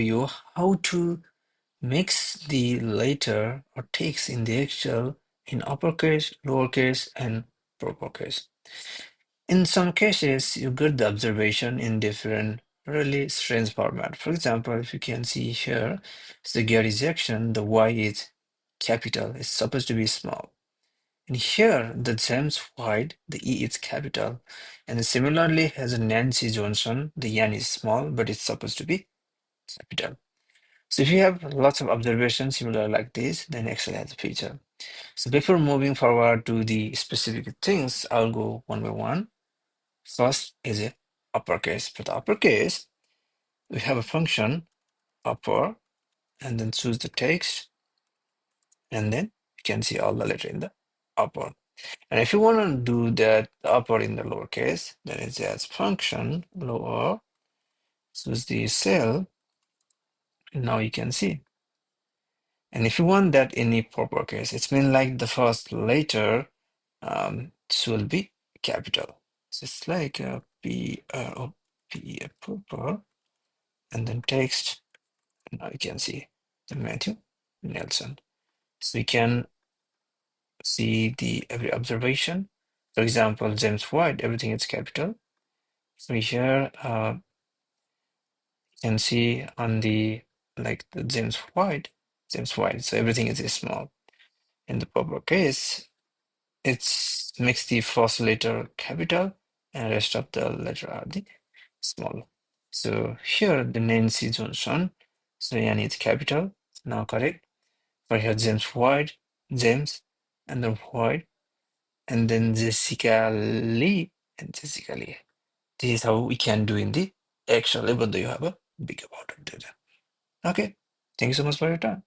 you how to mix the letter or text in the Excel in uppercase, lowercase, and uppercase. In some cases, you get the observation in different really strange format. For example, if you can see here, it's the Gary's action, the Y is capital, it's supposed to be small. And here, the James White, the E is capital. And similarly, as a Nancy Johnson, the N is small, but it's supposed to be capital. So if you have lots of observations similar like this, then Excel has a feature. So before moving forward to the specific things, I'll go one by one. First is a uppercase. For the uppercase, we have a function upper, and then choose the text, and then you can see all the letter in the upper. And if you want to do that upper in the lowercase, then it's as function lower, choose the cell, and now you can see. And if you want that in a proper case, it's mean like the first letter should be capital. So it's like P or P proper, and then text. Now you can see the Matthew Nelson. So you can see the every observation. For example, James White, everything is capital. So here you can see on the like the James White. So everything is small. In the proper case, it's makes the first letter capital and rest of the letter are the small. So here the Nancy Johnson, so N is capital, now correct. For here James White, James, and then White, and then Jessica Lee and Jessica Lee. This is how we can do in the Excel, even though you have a big amount of data. Okay, thank you so much for your time.